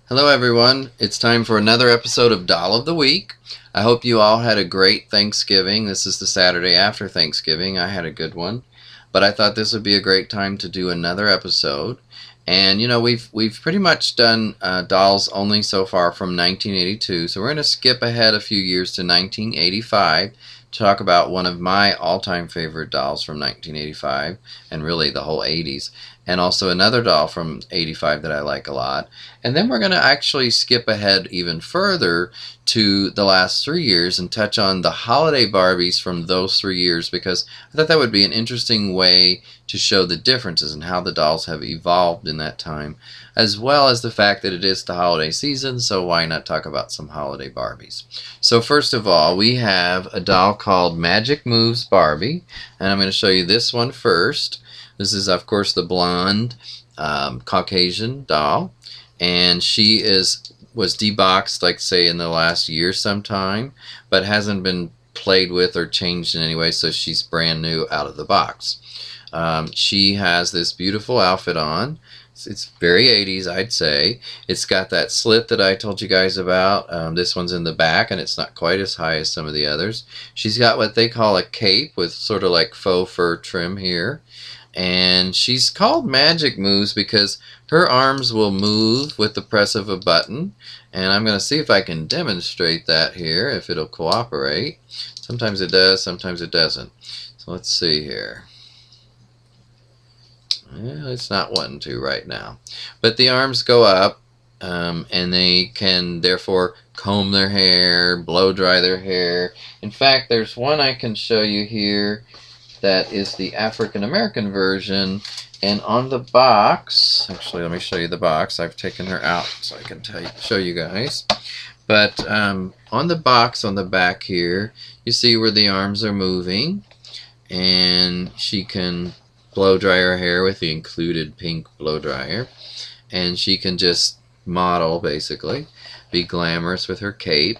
Hello everyone, it's time for another episode of Doll of the Week. I hope you all had a great Thanksgiving. This is the Saturday after Thanksgiving. I had a good one. But I thought this would be a great time to do another episode. And you know, we've pretty much done dolls only so far from 1982. So we're going to skip ahead a few years to 1985 to talk about one of my all-time favorite dolls from 1985 and really the whole 80s. And also another doll from 85 that I like a lot. And then we're going to actually skip ahead even further to the last 3 years and touch on the holiday Barbies from those 3 years, because I thought that would be an interesting way to show the differences in how the dolls have evolved in that time, as well as the fact that it is the holiday season, so why not talk about some holiday Barbies. So first of all, we have a doll called Magic Moves Barbie, and I'm going to show you this one first. This is, of course, the blonde Caucasian doll, and she was deboxed, like say, in the last year sometime, but hasn't been played with or changed in any way, so she's brand new out of the box. She has this beautiful outfit on. It's very 80s, I'd say. It's got that slit that I told you guys about. This one's in the back, and it's not quite as high as some of the others. She's got what they call a cape with sort of like faux fur trim here. And she's called Magic Moves because her arms will move with the press of a button. And I'm going to see if I can demonstrate that here, if it'll cooperate. Sometimes it does, sometimes it doesn't. So let's see here. Well, it's not wanting to right now. But the arms go up, and they can therefore comb their hair, blow dry their hair. In fact, there's one I can show you here that is the African American version, and on the box, actually let me show you the box. I've taken her out so I can show you guys. But on the box on the back here, you see where the arms are moving, and she can blow dry her hair with the included pink blow dryer, and she can just model, basically be glamorous with her cape.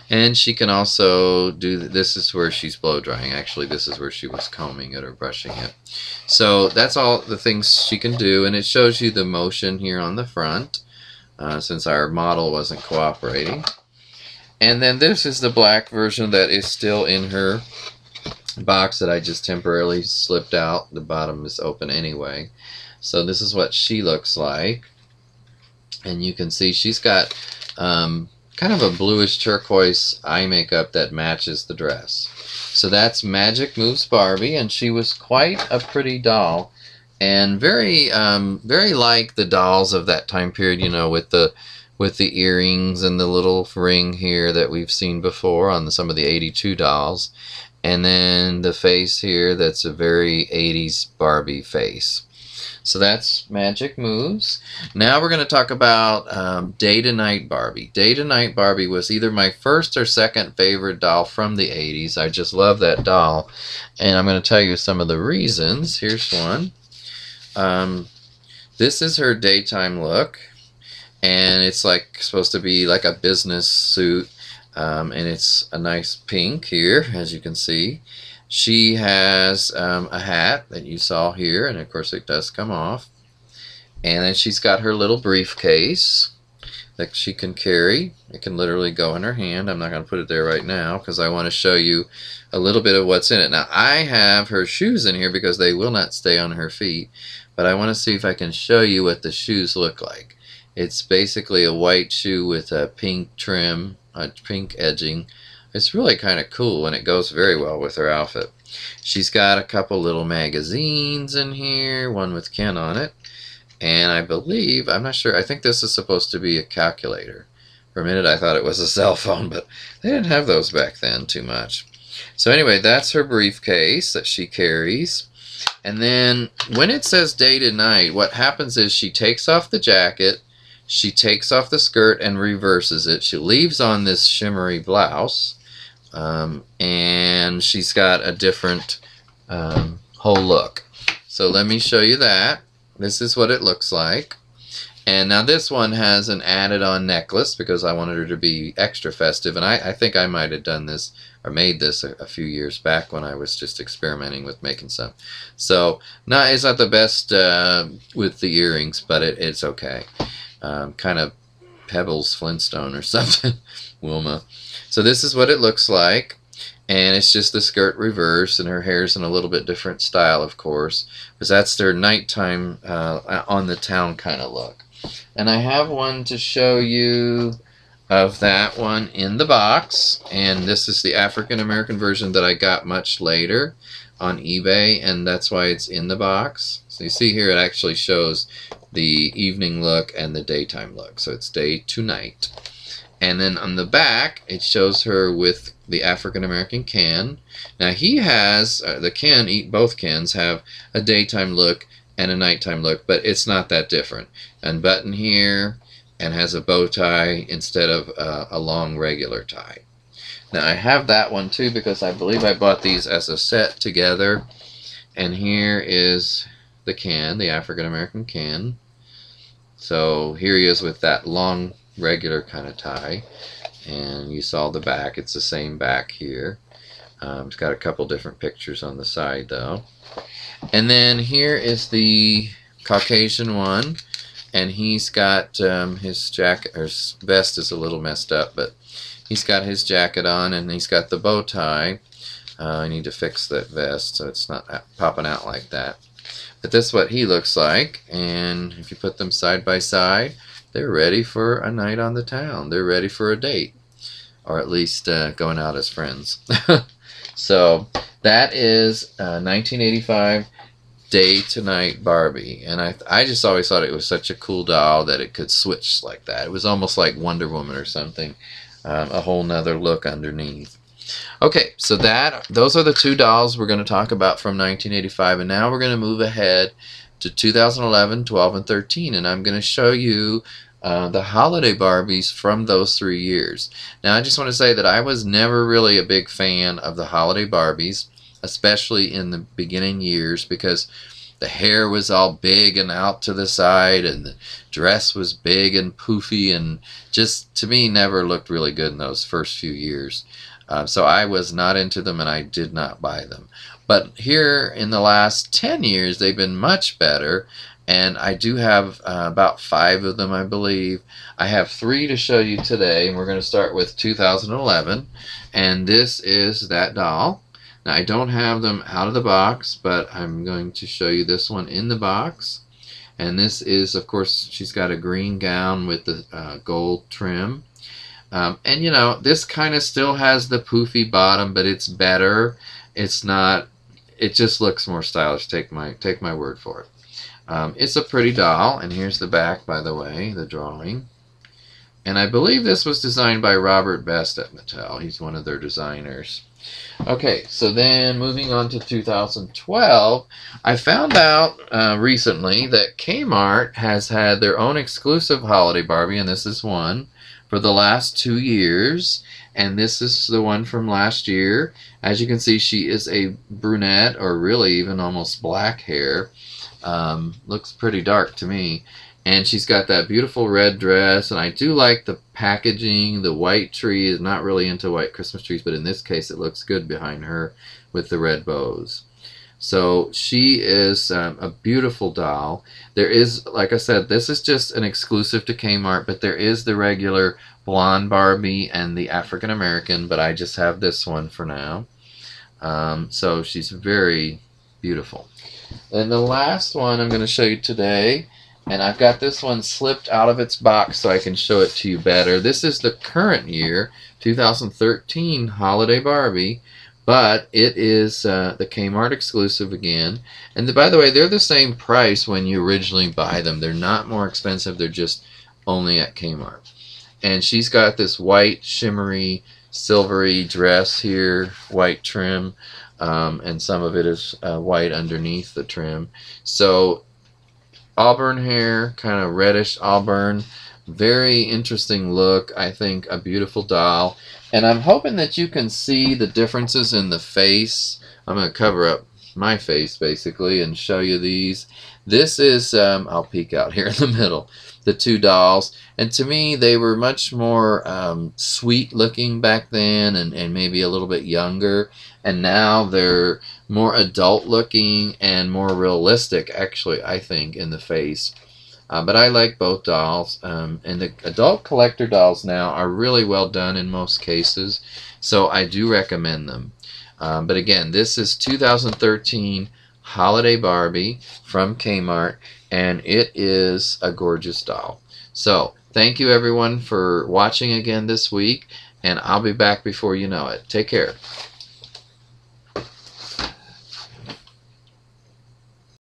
And she can also do, this is where she's blow drying. Actually, this is where she was combing it or brushing it. So that's all the things she can do, and it shows you the motion here on the front, since our model wasn't cooperating. And then this is the black version that is still in her box that I just temporarily slipped out. The bottom is open anyway. So this is what she looks like, and you can see she's got kind of a bluish turquoise eye makeup that matches the dress. So that's Magic Moves Barbie, and she was quite a pretty doll, and very very like the dolls of that time period, you know, with the earrings and the little ring here that we've seen before on some of the 82 dolls, and then the face here that's a very 80s Barbie face. So that's Magic Moves. Now we're going to talk about Day to Night Barbie. Day to Night Barbie was either my first or second favorite doll from the 80s. I just love that doll, and I'm going to tell you some of the reasons. Here's one. This is her daytime look, and it's like supposed to be like a business suit, and it's a nice pink here, as you can see. She has a hat that you saw here, and of course it does come off. And then she's got her little briefcase that she can carry. It can literally go in her hand. I'm not going to put it there right now because I want to show you a little bit of what's in it. Now I have her shoes in here because they will not stay on her feet, but I want to see if I can show you what the shoes look like. It's basically a white shoe with a pink trim, a pink edging. It's really kind of cool, and it goes very well with her outfit. She's got a couple little magazines in here, one with Ken on it, and I believe, I'm not sure, I think this is supposed to be a calculator. For a minute I thought it was a cell phone, but they didn't have those back then too much. So anyway, that's her briefcase that she carries. And then when it says Day to Night, what happens is she takes off the jacket, she takes off the skirt and reverses it. She leaves on this shimmery blouse. And she's got a different whole look. So let me show you that. This is what it looks like. And now this one has an added on necklace because I wanted her to be extra festive, and I think I might have done this or made this a few years back when I was just experimenting with making some. So it's not the best with the earrings, but it's okay. Kind of Pebbles Flintstone or something. Wilma. So this is what it looks like. And it's just the skirt reverse, and her hair's in a little bit different style, of course, because that's their nighttime on the town kind of look. And I have one to show you of that one in the box, and this is the African American version that I got much later on eBay, and that's why it's in the box. So you see here it actually shows the evening look and the daytime look, so it's day to night. And then on the back it shows her with the African American Ken. Now he has the Ken, both Kens have a daytime look and a nighttime look, but it's not that different. Unbutton here and has a bow tie instead of a long regular tie. Now I have that one too because I believe I bought these as a set together. And here is the Ken, the African American Ken. So here he is with that long regular kind of tie, and you saw the back. It's the same back here. It's got a couple different pictures on the side though. And then here is the Caucasian one, and he's got his jacket, or his vest is a little messed up, but he's got his jacket on and he's got the bow tie. I need to fix that vest so it's not popping out like that. But this is what he looks like, and if you put them side by side, they're ready for a night on the town. They're ready for a date, or at least going out as friends. So that is 1985 Day to Night Barbie, and I just always thought it was such a cool doll that it could switch like that. It was almost like Wonder Woman or something, a whole nother look underneath. Okay, so those are the two dolls we're going to talk about from 1985, and now we're going to move ahead to 2011, 12, and 13, and I'm going to show you the holiday Barbies from those 3 years. Now I just want to say that I was never really a big fan of the holiday Barbies, especially in the beginning years, because the hair was all big and out to the side, and the dress was big and poofy, and just to me never looked really good in those first few years. So I was not into them, and I did not buy them. But here in the last 10 years, they've been much better, and I do have about 5 of them, I believe. I have 3 to show you today, and we're going to start with 2011, and this is that doll. Now, I don't have them out of the box, but I'm going to show you this one in the box. And this is, of course, she's got a green gown with the gold trim. And you know, this kind of still has the poofy bottom, but it's better. It's not, it just looks more stylish. Take my word for it. It's a pretty doll, and here's the back, by the way, the drawing. And I believe this was designed by Robert Best at Mattel. He's one of their designers. Okay, so then moving on to 2012, I found out recently that Kmart has had their own exclusive holiday Barbie, and this is one for the last 2 years, and this is the one from last year. As you can see, she is a brunette, or really even almost black hair. Looks pretty dark to me. And she's got that beautiful red dress, and I do like the packaging. The white tree is not really into white Christmas trees, but in this case it looks good behind her with the red bows. So she is a beautiful doll. There is, like I said, this is just an exclusive to Kmart, but there is the regular blonde Barbie and the African American, but I just have this one for now. So she's very beautiful. And the last one I'm going to show you today, and I've got this one slipped out of its box so I can show it to you better. This is the current year, 2013 Holiday Barbie, but it is the Kmart exclusive again. And by the way, they're the same price when you originally buy them. They're not more expensive. They're just only at Kmart. And she's got this white, shimmery, silvery dress here, white trim, and some of it is white underneath the trim. So auburn hair, kind of reddish auburn, very interesting look. I think a beautiful doll, and I'm hoping that you can see the differences in the face. I'm going to cover up my face basically and show you these. This is I'll peek out here in the middle, the two dolls, and to me they were much more sweet looking back then, and maybe a little bit younger, and now they're more adult looking and more realistic, actually, I think, in the face. But I like both dolls. And the adult collector dolls now are really well done in most cases, so I do recommend them. But again, this is 2013 Holiday Barbie from Kmart, and it is a gorgeous doll. So thank you everyone for watching again this week, and I'll be back before you know it. Take care.